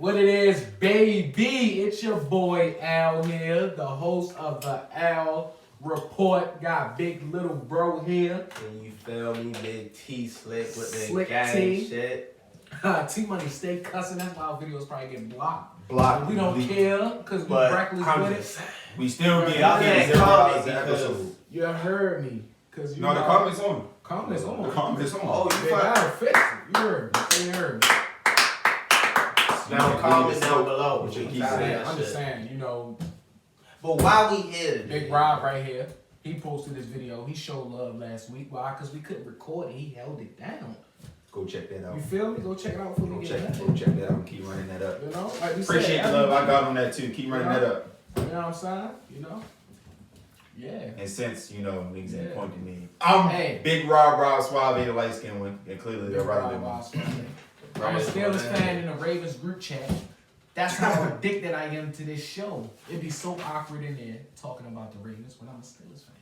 What it is, baby? It's your boy Al here, the host of the Al Report. Got big little bro here. And you feel me? Big T Slick with the Slick gang T. shit. T-Money stay cussing. That's why our videos probably get blocked. Blocked. We don't care because we reckless with it. We still get Y'all can't 0 comment hours an because- episode. You heard me. Cause you No, the know- comments on. Comments on. The comments on. Oh, you They fuck. gotta fix it. You heard me. You heard me. Now comment down below. What you I'm keep tired of saying. that I'm just shit. saying, you know, But why we here today? Big Rob right here. He posted this video. He showed love last week. Why? Because we couldn't record it. He held it down. Go check that out. You feel me? Go check it out before Go we check, get go back. check that out and keep running that up. You know? Like we Appreciate said, the love I got on that too. Keep running that up. You know what I'm saying? You know? Yeah. And since, you know, niggas ain't Yeah. pointing me. I'm Hey. Big Rob Suave, the light skinned one. And clearly they're right than one. I'm a Steelers fan in the Ravens group chat. That's how addicted I am to this show. It'd be so awkward in there talking about the Ravens when I'm a Steelers fan.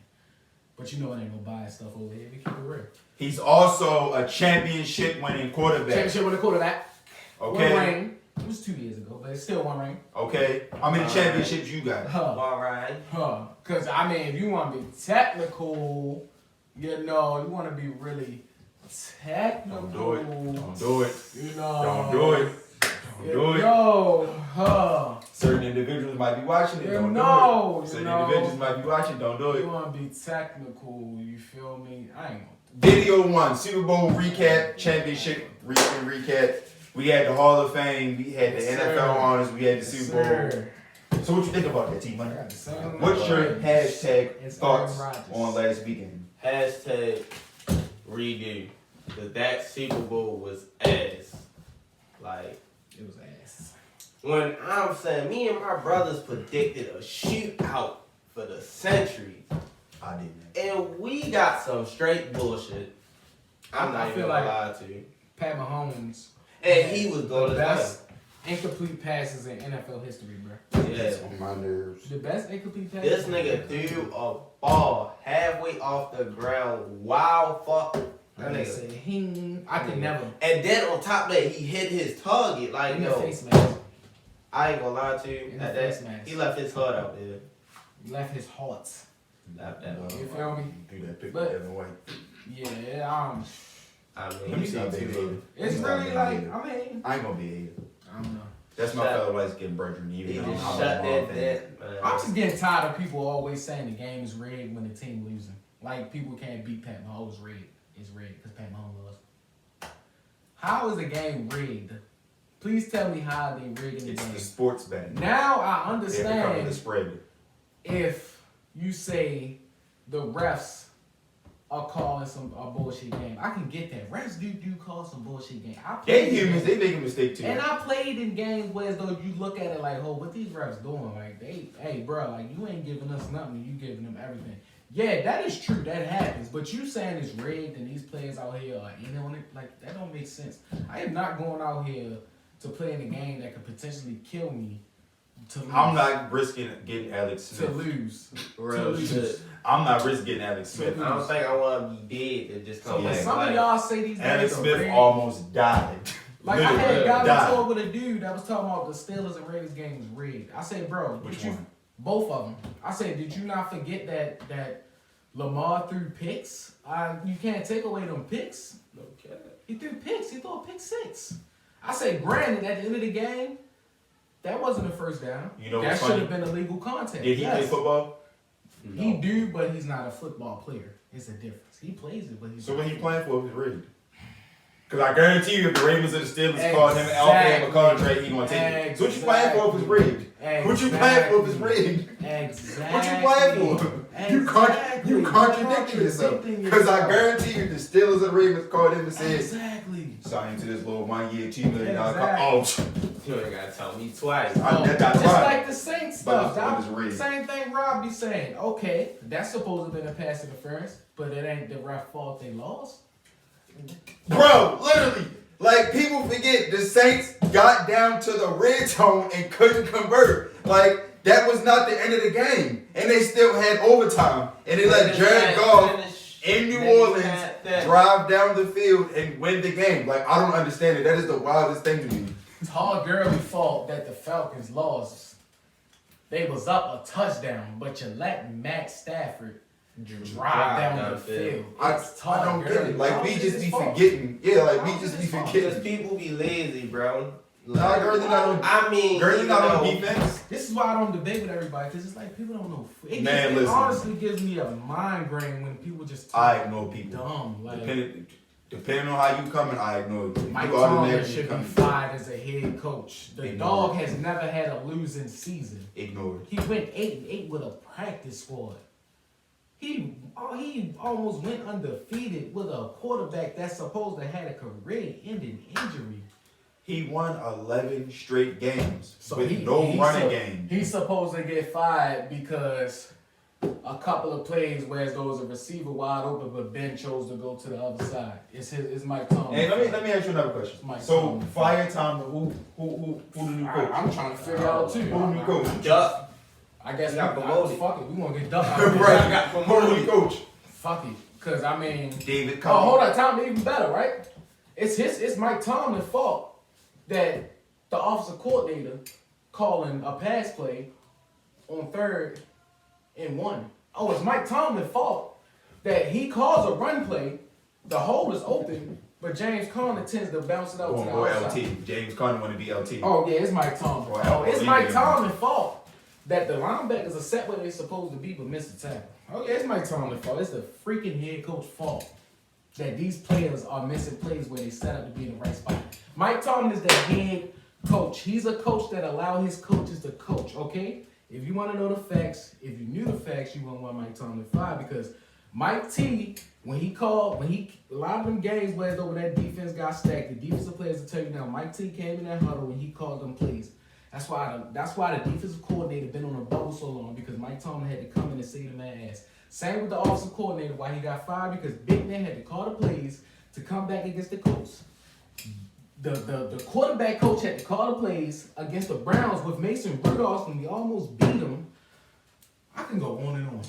But you know it ain't no bias stuff over here. We keep it real. He's also a championship winning quarterback. Championship with a quarterback. One Okay. ring. It was 2 years ago, but it's still one ring. Okay. How many championships you got? All right. Because, I mean, if you want to be technical, you know, you want to be really technical. Don't do it. Don't do it. You know. Don't do it. Don't do it. Yo, Certain individuals might be watching it. You Don't know, do it. you Certain know. individuals might be watching. Don't do you it. want to be technical, you feel me? I ain't gonna Video 1, Super Bowl recap, championship recap. We had the Hall of Fame. We had the Yes, NFL sir. honors. We had the Yes, Super Bowl. sir. So what you think about that, T-Money? I got the same What's your words. hashtag It's thoughts Aaron Rodgers. on last weekend? Hashtag redo. Because that Super Bowl was ass. Like, It was ass. when I'm saying me and my brothers predicted a shootout for the century. I didn't. And we got some straight bullshit. I'm I not feel even like- gonna lie to you. Pat Mahomes. And he was going the to best incomplete passes in NFL history, bro. Yeah. That's on my nerves. The best incomplete passes. This nigga threw a ball halfway off the ground. Wow, fuck. That They nigga. say, I could never. And then on top of that, he hit his target. Like, In the yo, face mask. I ain't gonna lie to you. In the At face that, mask. he left his heart out there. Left his heart. Left that. You feel me? Do that pick But- with Evan White. Yeah, I Let mean, me stop being a hater. It's Stop really being a like, hater. I mean, I ain't gonna be a hater. I don't know. That's my Shut- fellow light skinned brethren. he Even though just I'm shut a that Ball fan. man. I'm just getting tired of people always saying the game is rigged when the team losing. Like, people can't beat Pat Mahomes. It's rigged. It's rigged because Pat Mahomes lost. How is the game rigged? Please tell me how they rigged the It's game. the sports betting. Now I They have to cover the understand spread. if you say the refs are calling a bullshit game. I can get that. Refs do call some bullshit game. I They played humans, in- they make a mistake too. And I played in games where as though you look at it like, oh, what these refs doing? Like, hey, bro, like, you ain't giving us nothing. You giving them everything. Yeah, that is true. That happens. But you saying it's rigged and these players out here are in on it, like, that don't make sense. I am not going out here to play in a game that could potentially kill me to lose. I'm not risking getting Alex to Smith. lose. Real To shit. lose. I'm not risking getting Alex Smith. I don't think I want to be dead and just So come when back. some of Like, y'all say these Alex games are Smith rigged, almost died. like I had Literally got died. into it with a dude that was talking about the Steelers and Ravens game was rigged. I said, bro, Which did you, one? both of them. I said, did you not forget that Lamar threw picks? You can't take away them picks. okay. He threw picks. He threw a pick six. I said, granted, at the end of the game, that wasn't a first down. You know that what's should funny? have been a legal contact. Did he play football? He do, but he's not a football player. It's a difference. He plays it, but he's So not. what he playing for was rigged. Because I guarantee you, if the Ravens or the Steelers called him and offered him a contract, he gonna take it. So what you playing for if it's rigged? What you playing for if it's rigged? Exactly. What you playing for? You contradicting yourself. Because I guarantee you, the Steelers and the Ravens called him and said, Exactly. sign to this little 1 year, $2 million Exactly. contract. You ain't gotta tell me twice. That's Just right. like the Saints But stuff. it's That- rigged. Same thing Rob be saying. Okay, that's supposed to have been a pass interference, but it ain't the ref fault they lost. Bro, literally, like people forget the Saints got down to the red zone and couldn't convert. Like that was not the end of the game, and they still had overtime, and they let Jared Goff in New Orleans drive down the field and win the game. Like I don't understand it. That is the wildest thing to me. Todd Gurley fault that the Falcons lost. They was up a touchdown, but you let Matt Stafford drive down the field. I don't get it. Like, we just be forgetting. Yeah, like, we just be Because forgetting. people be lazy, bro. Nah, Gurley not on. I mean, Gurley not on know, defense. This is why I don't debate with everybody, because it's like people don't know. It Listen. honestly gives me a migraine when people just I talk ignore people. dumb. Like, Depending on how you coming, I ignore you. Mike You Tomlin automatically should be coming. fired as a head coach. The Ignore dog it. has never had a losing season. Ignore it. He went 8-8 with a practice squad. He almost went undefeated with a quarterback that's supposed to have a career-ending injury. He won 11 straight games So with no running game. He's supposed to get fired because a couple of plays where there was a receiver wide open, but Ben chose to go to the other side. It's Mike Tomlin. Hey, let me ask you another question. Mike So Tomlin. fire time. Who the new coach? I'm trying to figure out too. Who the new coach? Duck. I guess He got promoted. Fuck it, we gonna get ducked. Right. got Who promoted. the new coach? Fuck it, cause I mean, David oh Culley. hold on, Tomlin even better, right? It's Mike Tomlin's fault that the offensive coordinator calling a pass play on 3rd and 1. Oh, it's Mike Tomlin's fault that he calls a run play, the hole is open, but James Conner tends to bounce it out to the Or outside. LT. James Conner want to be LT. Oh yeah, it's Mike Tomlin. Or Oh, it's LT. Mike Tomlin's fault that the linebackers are set where they're supposed to be but miss the tackle. Oh yeah, it's Mike Tomlin's fault. It's the freaking head coach fault that these players are missing plays where they set up to be in the right spot. Mike Tomlin is the head coach. He's a coach that allows his coaches to coach, okay? If you want to know the facts, if you knew the facts, you wouldn't want Mike Tomlin fired because Mike T, a lot of them games where that defense got stacked, the defensive players will tell you now, Mike T came in that huddle when he called them plays. That's why the defensive coordinator been on a bubble so long because Mike Tomlin had to come in and say the man ass. Same with the offensive coordinator, why he got fired because Big Man had to call the plays to come back against the Colts. The quarterback coach had to call the plays against the Browns with Mason Rudolph and we almost beat him. I can go on and on.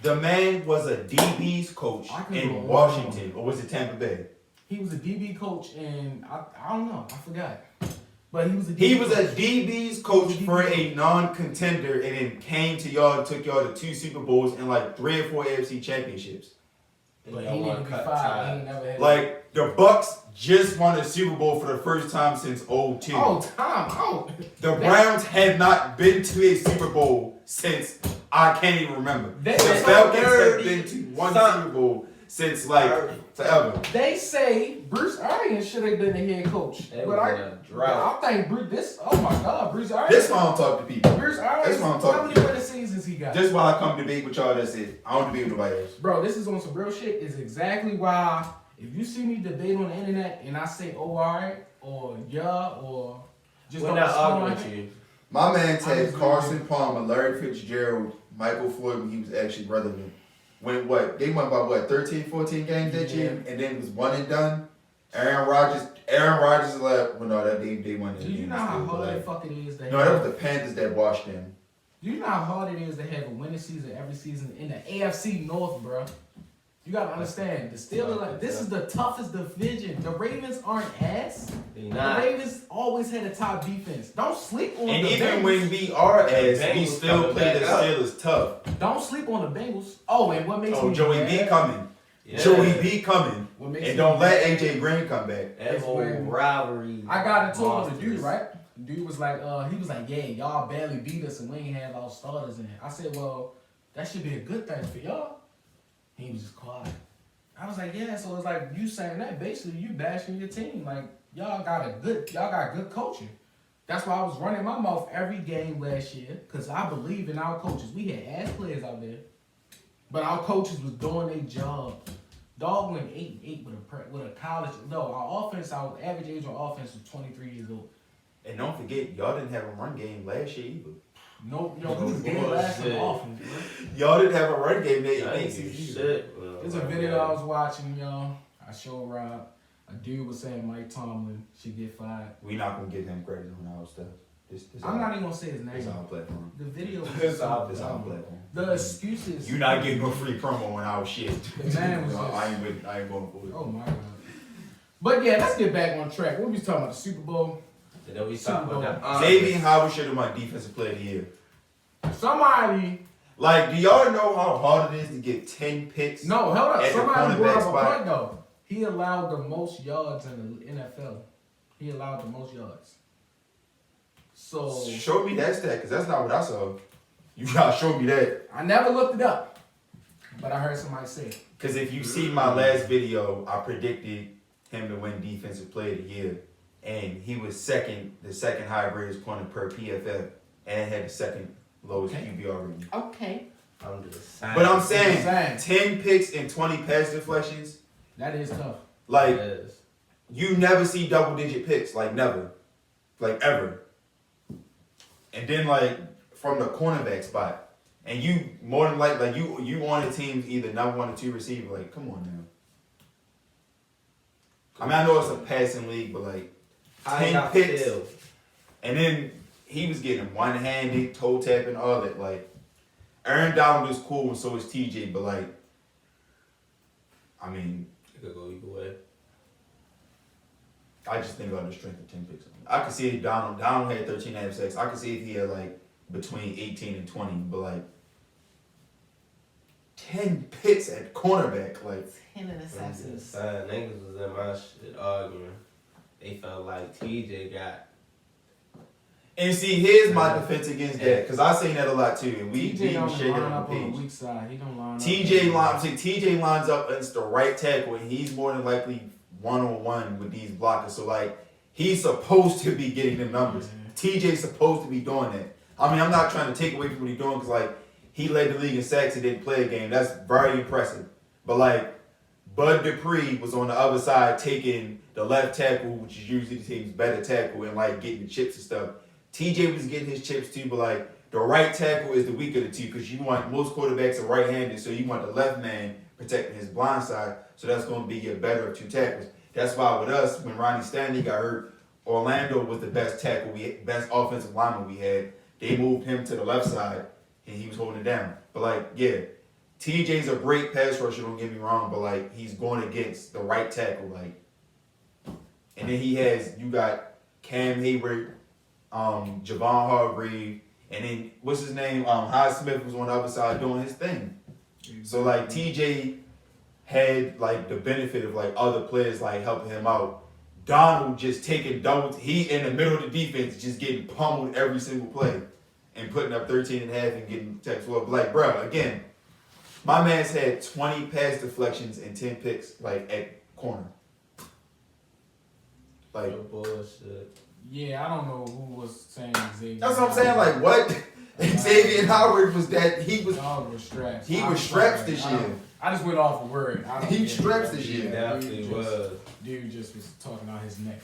The man was a DB's coach in Washington, or was it Tampa Bay? He was a DB coach and I don't know, I forgot. But he was a DB He was a coach. DB's coach for a non-contender and then came to y'all and took y'all to 2 Super Bowls and like 3 or 4 AFC championships. But he didn't be fired. He ain't never had Like, the Bucks just won a Super Bowl for the first time since 02. Oh, time out. The Browns have not been to a Super Bowl since I can't even remember. They- The they- Falcons have been to one Super Bowl since like forever. They say Bruce Arians should have been the head coach. They But was in a drought. I think oh my God, Bruce Arians. This why I'm talking to people. Bruce Arians, That's why I'm how talking many to winning seasons he got? This why I come debate with y'all. That's it. I don't debate with nobody else. Bro, this is on some real shit. Is exactly why if you see me debate on the internet and I say, oh, alright, or yeah, or just We're don't not respond, arguing with you. My man I said just Carson Palmer, Larry Fitzgerald, Michael Floyd when he was actually relevant. When what? They won by what? 13, 14 games that year, and then it was one and done. Aaron Rodgers left. Well, no, that they won. Do you know how hard the fuck it is to No, that was the Panthers that washed them. Do you know how hard it is to have a winning season every season in the AFC North, bro? You gotta understand, the Steelers, like, this is the toughest division. The Ravens aren't ass. They The not. Ravens always had a top defense. Don't sleep on And the even Bengals. when we are ass, we Bengals still coming play the back up. Steelers tough. Don't sleep on the Bengals. Oh, and what makes Oh, me Joey mad, B coming. Yeah. Joey B coming. What makes And me don't mad- let AJ Green come back. That It's whole when rivalry. I got into it with monsters. the dude, right? The dude was like, yeah, y'all barely beat us and we ain't have our starters in. I said, well, that should be a good thing for y'all. He was just quiet. I was like, yeah, so it's like you saying that basically you bashing your team. Like y'all got good coaching. That's why I was running my mouth every game last year, because I believe in our coaches. We had ass players out there, but our coaches was doing their job. Dog went 8-8 with a college. No, our average age on offense was 23 years old. And don't forget, y'all didn't have a run game last year either. No, we was getting last in offense, bro. Y'all didn't have a run game that I ain't year. do shit. Well, There's a video I was watching, y'all. I showed Rob. A dude was saying Mike Tomlin should get fired. We not gonna give him credit on our stuff. This I'm not even gonna say his This name. our platform. The video was This so our dumb. platform. The excuses. You not getting no free promo on our shit. The man was I ain't going for it. Oh my God. But yeah, let's get back on track. What we was talking about? The Super Bowl. And then we Super talk Bowl. about that. Xavier Howard should have won Defensive Player of the Year. Somebody. Like, do y'all know how hard it is to get 10 picks? No, hold up. At the Somebody brought cornerback up a spot. point though. He allowed the most yards in the NFL. He allowed the most yards. So Show me that stat, because that's not what I saw. You gotta show me that. I never looked it up, but I heard somebody say it. Because if you see my last video, I predicted him to win Defensive Player of the Year. And he was the second highest rated corner per PFF, and had the second lowest QBR rating. Okay. I'm just saying. But I'm saying, Just 10 picks and 20 pass deflections, That is tough. like, Yes. you never see double-digit picks, like, never. Like, ever. And then, like, from the cornerback spot, and you more than like you on a team either number 1 or 2 receiver, like, come on now. I mean, I know it's a passing league, but like, 10 picks, and then he was getting one-handed, toe tapping, all that. Like, Aaron Donald is cool, and so is TJ, but like, I mean, It could go either way. I just think about the strength of 10 picks. I could see if Donald had 13.5 sacks. I could see if he had like between 18 and 20, but like 10 picks at cornerback, like 10 Niggas was in my shit arguing. They felt like TJ got. And see, here's my defense against that, because I seen that a lot too, and we TJ don't shake it line on up the on the page. weak side. He don't line up. TJ lines up against the right tackle, and he's more than likely one-on-one with these blockers. So like, he's supposed to be getting them numbers. TJ's supposed to be doing that. I mean, I'm not trying to take away from what he's doing, because like, he led the league in sacks and didn't play a game. That's very impressive. But like, Bud Dupree was on the other side taking the left tackle, which is usually the team's better tackle, and like getting the chips and stuff. TJ was getting his chips too, but like, the right tackle is the weaker of the two, because you want, most quarterbacks are right-handed, so you want the left man protecting his blind side, so that's going to be your better of two tackles. That's why with us, when Ronnie Stanley got hurt, Orlando was the best tackle best offensive lineman we had. They moved him to the left side, and he was holding it down. But like, yeah, TJ's a great pass rusher, don't get me wrong, but like, he's going against the right tackle, like. And then you got Cam Hayward, Javon Hargrave, and then what's his name? Hyde Smith was on the other side doing his thing. So like, TJ had like the benefit of like other players like helping him out. Donald just taking double. He in the middle of the defense, just getting pummeled every single play, and putting up 13.5 and getting text well. But like, bro, again, my man's had 20 pass deflections and 10 picks like at corner. Like, bullshit. Yeah, I don't know who was saying Xavier. that's what I'm saying. Like, what? Xavier Howard was that he was. Dog was strapped. He was strapped this year. I just went off a word. He strapped this year. Definitely was. Dude just was talking out his neck.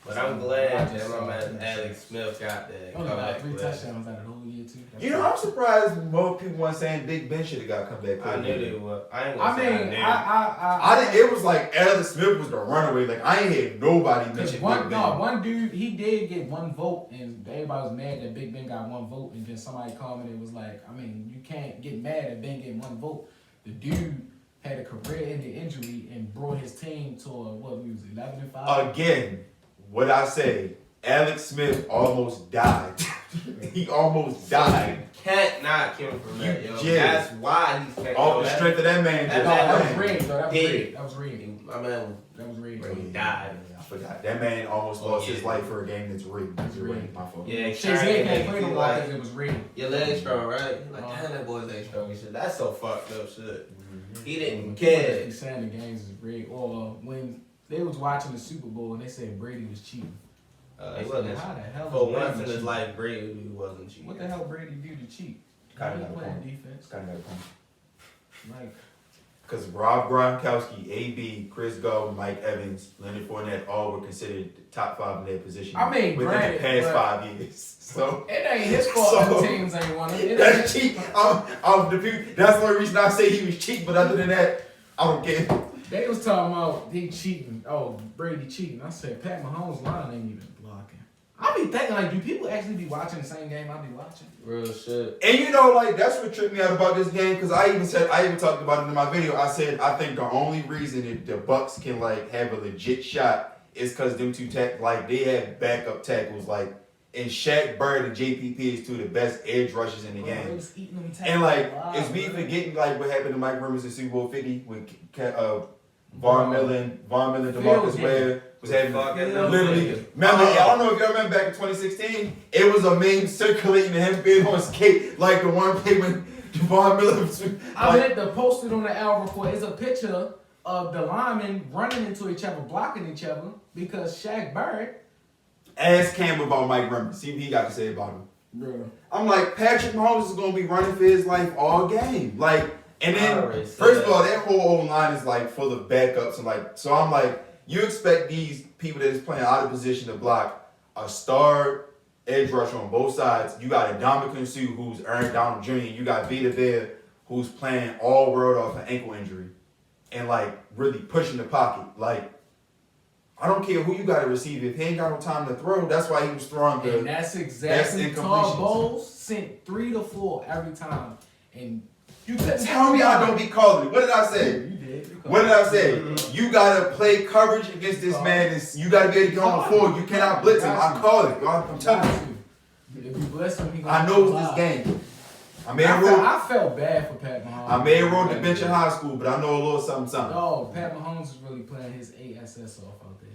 But I'm glad that my man Alex Smith got that. Oh, got 3 touchdowns out of the whole year too. You know, I'm surprised more people weren't saying Big Ben should have got comeback. I knew they were. I ain't I gonna say mean, I knew. It was like Alex Smith was the runaway. Like, I ain't heard nobody mention Big Ben. One dude, he did get 1 vote, and everybody was mad that Big Ben got 1 vote, and then somebody commented was like, I mean, you can't get mad at Ben getting 1 vote. The dude had a career-ending injury and brought his team to what was 11-5. Again, what I say, Alex Smith almost died. He almost died. Can't knock him from that, yo. Yeah. That's why he's can't. Off the strength of that man. That was rigged, though. That was rigged. My man, That was rigged. he died. I forgot. That man almost lost his life for a game that's rigged. That's rigged. My fault. Yeah, Shazam can't play no more like, because it was rigged. your legs strong, right? Like, damn, that boy's leg strong and shit. That's so fucked up shit. He didn't People care. be saying the games is rigged. Or when they was watching the Super Bowl and they said Brady was cheating. He wasn't. How the hell For was Brady once in his cheating? life, Brady wasn't cheating. What the hell Brady do to cheat? Kinda He got a playing point. defense. Kind of got a point. Like, Because Rob Gronkowski, AB, Chris Godwin, Mike Evans, Leonard Fournette, all were considered top 5 in their position. I mean, within granted, the past but- 5 years. So it ain't his fault So- other teams ain't won it. that's cheap. That's the only reason I say he was cheap. But other than that, I don't care. They was talking about he cheating. Oh, Brady cheating. I said Pat Mahomes' line ain't even blocking. I be thinking like, do people actually be watching the same game I be watching? Real shit. And you know, like, that's what tripped me out about this game, because I even talked about it in my video. I said I think the only reason that the Bucks can like have a legit shot it's because them two they had backup tackles like. And Shaq Bird and JPP is two of the best edge rushers in the game. And like, is we forgetting like what happened to Mike Rivers in Super Bowl 50 with Von Miller, DeMarcus Ware was having literally. Remember, I don't know if y'all remember back in 2016, it was a meme circulating him being on skate like the one play when Von Miller was. I meant to post it on the Al report. It's a picture of the linemen running into each other, blocking each other because Shaq Bird. Ask Cam about Mike Rivers. See what he got to say about him. Bro. I'm like, Patrick Mahomes is gonna be running for his life all game. Like, and then first of all, that whole old line is like full of backups and like. So I'm like, you expect these people that is playing out of position to block a star edge rusher on both sides. You got a Dominican Sue who's Aaron Donald Jr. You got Vita Vea who's playing all world off an ankle injury, and like really pushing the pocket. Like, I don't care who you got to receive. If he ain't got no time to throw, that's why he was throwing the. And that's exactly Todd Bowles sent 3 to 4 every time. And you could tell me I don't be calling it. What did I say? You did. What did I say? You gotta play coverage against this man. You gotta be able to get on the floor. You cannot blitz him. I call it. I'm telling you. If you blitz him, I know it's this game. I felt bad for Pat Mahomes. I may have rode the bench in high school, but I know a little something. Oh, Pat Mahomes is really playing his ASS off out there.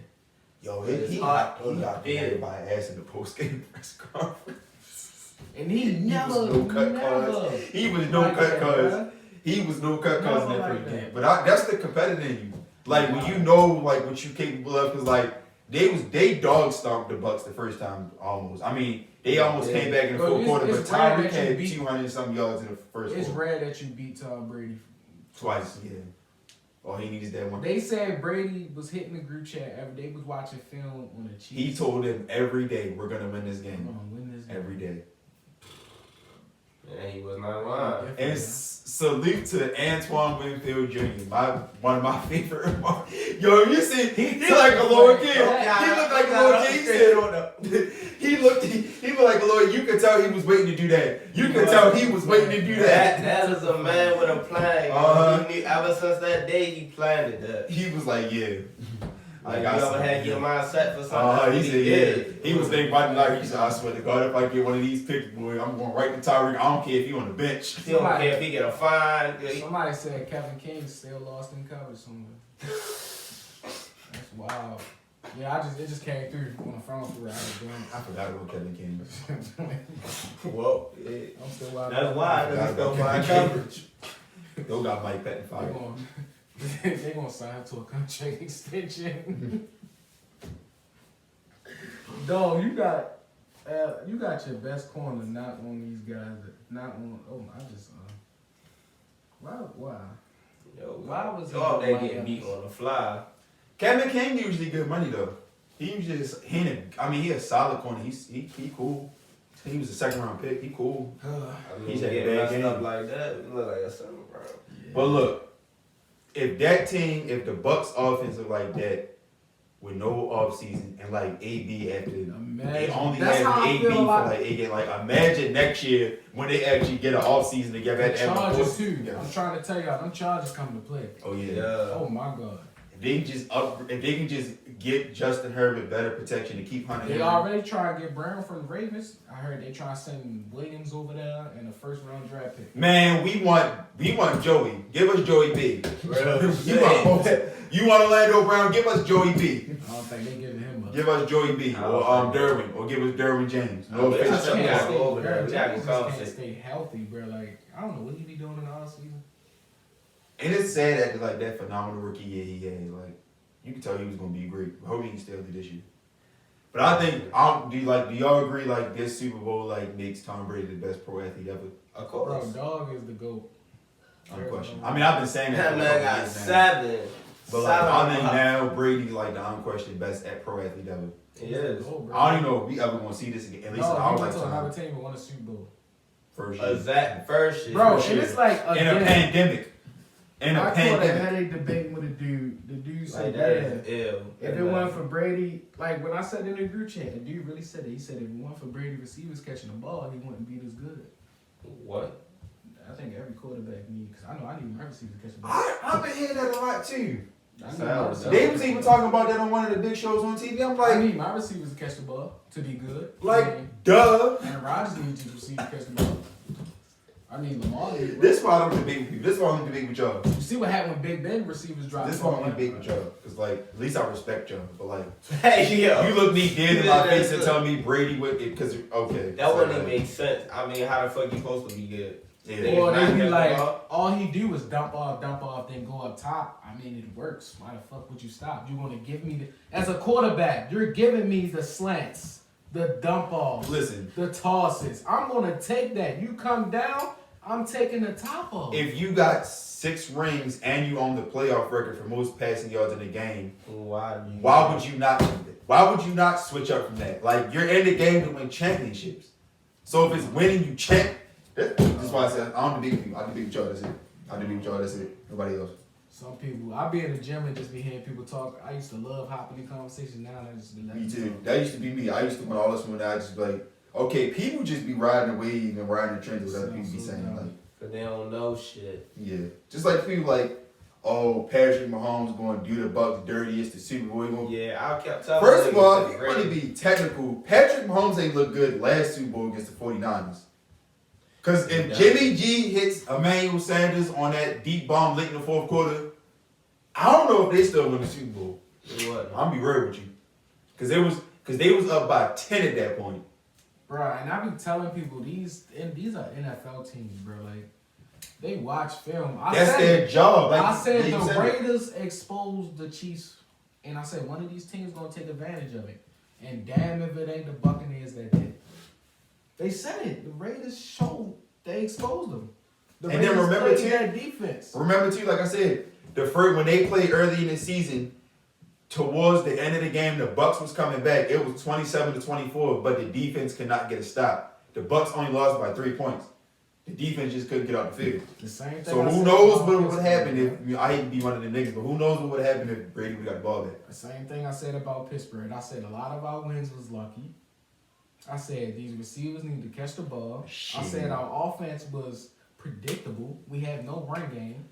Yo, he got everybody ass in the post game press conference. And he never. He was no cut cuz. He was no cut cuz in that first game. But that's the competitor in you. Like when you know like what you capable of, cause like they dog stomped the Bucks the first time almost. I mean, they almost came back in the fourth quarter, but Tyreek had 200 something yards in the first quarter. It's rare that you beat Tom Brady twice. Yeah. All he needs is that one. They said Brady was hitting the group chat every day. Was watching film on the Chiefs. He told them every day, "We're gonna win this game." Every day. Yeah, he was not lying. And salute to Antoine Winfield Jr. One of my favorite. Yo, you see, he like a little kid. He looked like a little kid. He looked like a little. You could tell he was waiting to do that. You could tell he was waiting to do that. That is a man with a plan. He knew, ever since that day, he planned it. He was like, yeah. Like, you ever had your mind set for something? He said, yeah. He was thinking about it like, he said, I swear to God, if I get one of these picks, boy, I'm going right to Tyreek. I don't care if he on the bench. He don't care if he get a fine. Somebody said Kevin King still lost in coverage somewhere. That's wild. Yeah, it just came through on the phone for I forgot about Kevin King. Whoa. Yeah. I'm still wild. That's why. Because he don't find coverage. They'll got Mike Patton fired. They gonna sign to a contract extension. Dog, you got your best corner not on these guys. Not on. Oh, I just. Why? Yo, why was they getting beat on the fly? Kevin King usually good money though. He usually just he a solid corner. He cool. He was a second round pick. He cool. He's had a bad game up like that. It look like a second round. Yeah. But look. If the Bucks offense look like that with no offseason and like AB after they only have AB for like 8 games, like imagine next year when they actually get an offseason together. Chargers too. Yeah. I'm trying to tell y'all, them Chargers coming to play. Oh yeah. Oh my God. If they can just get Justin Herbert better protection to keep hunting. They already trying to get Brown from the Ravens. I heard they trying to send Williams over there and a first round draft pick. Man, we want Joey. Give us Joey B. You want Orlando Brown? Give us Joey B. I don't think they giving him up. Give us Joey B. Or Derwin. Or give us Derwin James. No offense. Can't stay healthy, bro. Like I don't know what he be doing in the offseason. And it's sad that like that phenomenal rookie year he had, like you can tell he was gonna be great. I hope he can still do this year. But I think do y'all agree like this Super Bowl like makes Tom Brady the best pro athlete ever? Of course. Bro, dog is the GOAT. Unquestioned. I mean I've been saying that man got 7. But like I think now Brady's like the unquestioned best pro athlete ever. He is. I don't even know if we ever gonna see this again. At least in our lifetime. Another team won a Super Bowl. First year. First year. Bro, and it's like in a pandemic. I caught a headache debating with a dude. The dude said, if it wasn't for Brady, like when I said in the group chat, the dude really said it. He said if it wasn't for Brady receivers catching the ball, he wouldn't be as good. What? I think every quarterback needs, because I know I need my receivers catching the ball. I've been hearing that a lot too. They was even talking about that on one of the big shows on TV. I'm like, I need my receivers to catch the ball to be good. like, duh. And Rodgers needs to receive catch the ball. I need Lamar. This why I'm debating with people. This why I'm debating with y'all. You see what happened when Big Ben receivers dropped. This why I'm debating with y'all. Cause like, at least I respect y'all. But like, Hey, yo. you look me dead in my face and tell me Brady would it. Cause okay. That wouldn't even make sense. I mean, how the fuck you supposed to be good? Yeah. Or they be like, all he do is dump off, then go up top. I mean, it works. Why the fuck would you stop? You want to give me as a quarterback, you're giving me the slants, the dump off, Listen, the tosses. I'm gonna take that. You come down, I'm taking the top off. if you got 6 rings and you own the playoff record for most passing yards in the game, why would you not? Why would you not switch up from that? Like you're in the game to win championships. So if it's winning, you champ. That's why I said I don't debate with you. I debate with y'all. That's it. I debate with y'all. That's it. Nobody else. Some people, I be in the gym and just be hearing people talk. I used to love hopping in conversations. Now I just be like, Me too. That used to be me. I used to when all this when I just be like, okay, people just be riding the wave and riding the trends with other people be saying like, cause they don't know shit. yeah, just like people like, oh, Patrick Mahomes going to do the Bucks dirty. It's the Super Bowl. Yeah, I kept telling. First of all, if you want to be technical, Patrick Mahomes ain't look good last Super Bowl against the 49ers. Because if Jimmy G hits Emmanuel Sanders on that deep bomb late in the fourth quarter, I don't know if they still win the Super Bowl. I'm be real with you. Because they was up by 10 at that point. Bro, and I be telling people these are NFL teams, bro. Like they watch film. That's their job. Like, I said the Raiders exposed the Chiefs, and I said one of these teams gonna take advantage of it. And damn if it ain't the Buccaneers that did. They said it. The Raiders showed they exposed them. The and Raiders then remember played too, that defense. Remember too, like I said, the first when they played early in the season, towards the end of the game, the Bucks was coming back. It was 27-24, but the defense could not get a stop. The Bucks only lost by 3 points. The defense just couldn't get out the field. The same thing. So who knows what would happen if I hate to be one of the niggas, but who knows what would happen if Brady would have got the ball back? The same thing I said about Pittsburgh. I said a lot of our wins was lucky. I said these receivers need to catch the ball. Shit. I said our offense was predictable. We had no run game.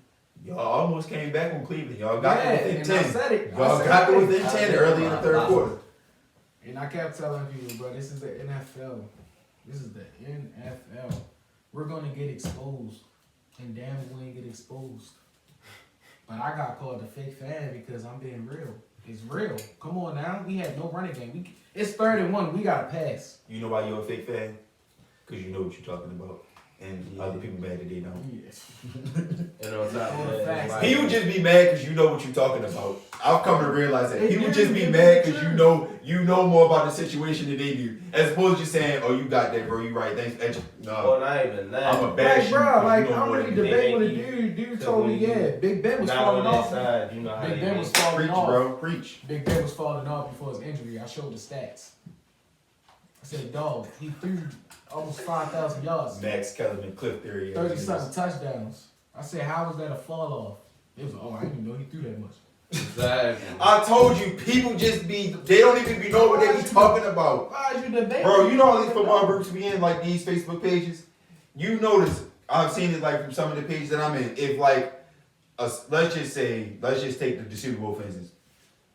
Y'all almost came back on Cleveland. Y'all got to within 10. I said it. Y'all got to within 10 early in the third quarter. And I kept telling people, bro, this is the NFL. This is the NFL. We're going to get exposed. And damn, we ain't get exposed. But I got called a fake fan because I'm being real. It's real. Come on now. We had no running game. It's 3rd-and-1. We got to pass. You know why you're a fake fan? Because you know what you're talking about. And other people mad that they don't. Yes. And on top of that, He would just be mad because you know what you're talking about. I've come to realize that. He would just be mad because you know more about the situation than they do. As opposed to just saying, oh, you got that, bro. You right. Thanks. No. Well, not even that. I'm a bash Like, bro, like, I'm really really debating with a dude told me, yeah, Big Ben was falling off. Side, you know how Big Ben was falling Preach, off. bro. Preach. Big Ben was falling off before his injury. I showed the stats. I said, dog, he threw almost 5,000 yards. Max Kellerman, Cliff Theory. 30-something touchdowns. I said, how was that a fall off? It was, I didn't even know he threw that much. Exactly. I told you, people just they don't even know what they be talking about. Why is you debating? Bro, you know all these football groups we in, like these Facebook pages? You notice, I've seen it like from some of the pages that I'm in. If like, let's just take the Super Bowl for instance.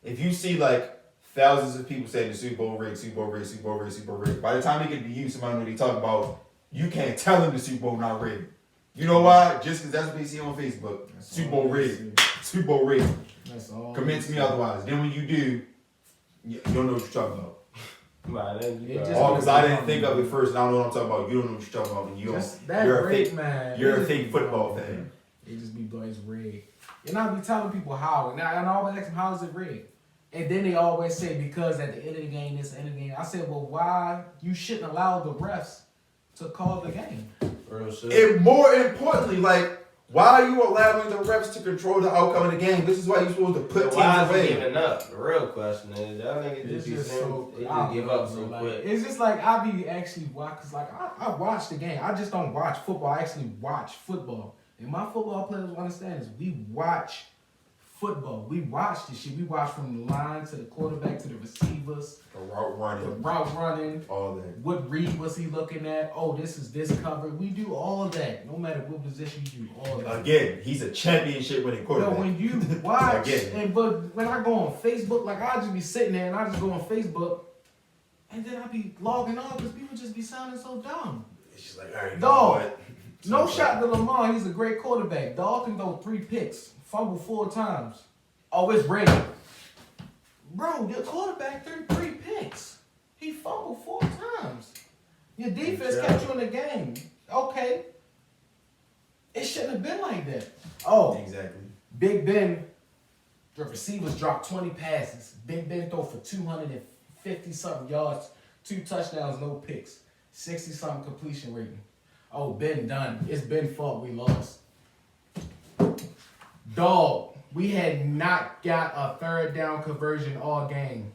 If you see like thousands of people saying the Super Bowl rigged, Super Bowl rigged, Super Bowl rigged, Super Bowl rigged, by the time they get to you, somebody know what they talking about, you can't tell them the Super Bowl not rigged. You know why? Just because that's what they see on Facebook. Super Bowl rigged. Super Bowl rigged. That's all. Convince me otherwise. Then when you do, you don't know what you're talking about. Because I didn't think of it first, and I don't know what I'm talking about. You don't know what you're talking about, and you're a fake football fan. It just be always rigged. And I be telling people how, and I always ask them how is it rigged, and then they always say because at the end of the game, this end of the game. I said, well, why you shouldn't allow the refs to call the game? And more importantly, like, why are you allowing the refs to control the outcome of the game? This is why you're supposed to put teams why away. is he giving up? The real question is, y'all niggas just give up so quick. It's just like I be actually watch, cause like I watch the game. I just don't watch football. I actually watch football. And my football players will understand is we watch football. We watched this shit. We watched from the line to the quarterback to the receivers. The route running. All that. What read was he looking at? Oh, this is this cover. We do all that. No matter what position you do, all that. Again, he's a championship winning quarterback. Yo, when you watch, Again. but when I go on Facebook, like I just be sitting there and I just go on Facebook, and then I be logging on because people just be sounding so dumb. It's just like, all right, Dog, no shot to Lamar. He's a great quarterback. Dog can throw 3 picks, fumble 4 times. Oh, it's ready. Bro, your quarterback threw 3 picks. He fumbled 4 times. Your defense kept you in the game. Okay. It shouldn't have been like that. Oh, exactly. Big Ben, the receivers dropped 20 passes. Big Ben throw for 250-something yards, 2 touchdowns, no picks. 60-something completion rating. Oh, Ben done. It's Ben's fault we lost. Dog, we had not got a 3rd down conversion all game.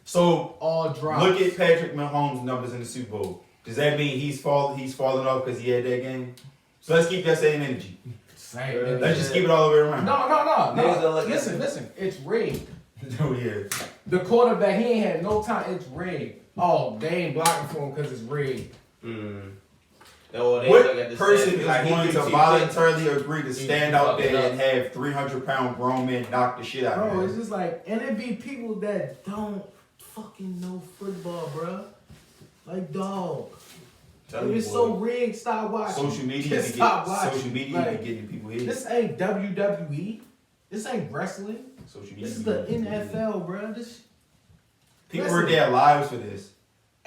So All drops. look at Patrick Mahomes' numbers in the Super Bowl. Does that mean he's falling off because he had that game? So let's keep that same energy. Same. Let's just keep it all the way around. No. Listen. It's rigged. Oh yeah. The quarterback, he ain't had no time. It's rigged. Oh, they ain't blocking for him because it's rigged. What person is going to voluntarily agree to stand out there and have 300-pound grown men knock the shit out of him? Bro, it's just like, and it be people that don't fucking know football, bro. Like, dog. It's so rigged. Stop watching. Social media be getting people here. This ain't WWE. This ain't wrestling. Social media. This is the NFL, bro. People work their lives for this.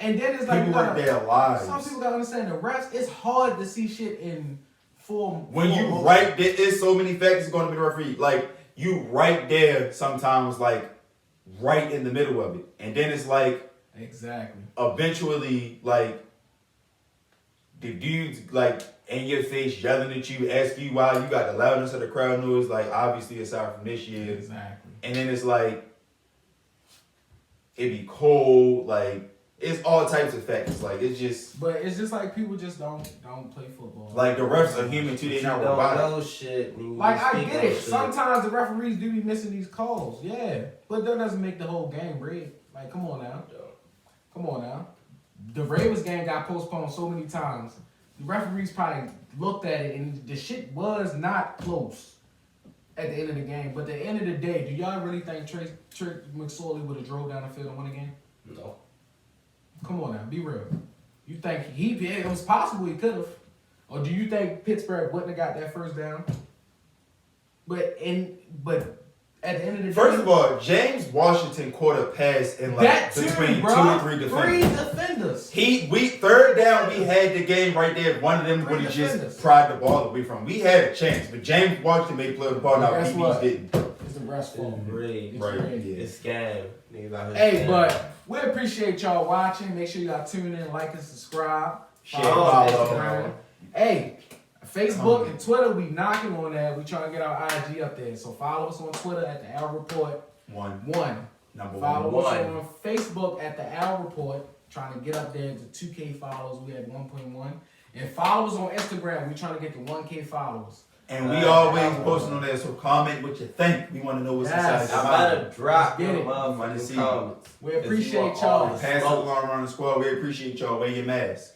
And then it's like people work their lives. Some people gotta understand the refs. It's hard to see shit in form. When you right there, there's so many factors going to be the referee. Like you right there, sometimes like right in the middle of it, and then it's like exactly. Eventually, like the dudes like in your face yelling at you, asking you why. You got the loudness of the crowd noise, like obviously aside from this year. Exactly. And then it's like it be cold, like. It's all types of factors. Like it's just. But it's just like people just don't play football. Like the refs are human too. They not robotic. Don't know shit. Like I get it. Sometimes the referees do be missing these calls. Yeah, but that doesn't make the whole game rigged. Like come on now. The Ravens game got postponed so many times. The referees probably looked at it and the shit was not close at the end of the game. But at the end of the day, do y'all really think Trey McSorley would have drove down the field and won the game? No. Come on now, be real. You think it was possible he could have, or do you think Pittsburgh wouldn't have got that 1st down? But at the end of the day, first of all, James Washington caught a pass in like between 2 and 3 defenders. 3 defenders. 3rd down, we had the game right there. One of them would have just pried the ball away from. We had a chance, but James Washington made play the ball. Now BB's didn't. It's the rest fault. Rigged. Right. It's scam. Hey, but we appreciate y'all watching. Make sure y'all tune in, like, and subscribe. Share, follow. Instagram. Hey, Facebook and Twitter, we knocking on that. We trying to get our IG up there. So follow us on Twitter at the Al Report. One. Follow us on Facebook at the Al Report. Trying to get up there to 2K followers. We had 1.1. And follow us on Instagram. We trying to get to 1K followers. And we always posting on there, so comment what you think. We want to know what's inside your mind. I'm about to drop get it. motherfucking comments. We appreciate y'all. Pass it along around the squad. We appreciate y'all. Wear your mask.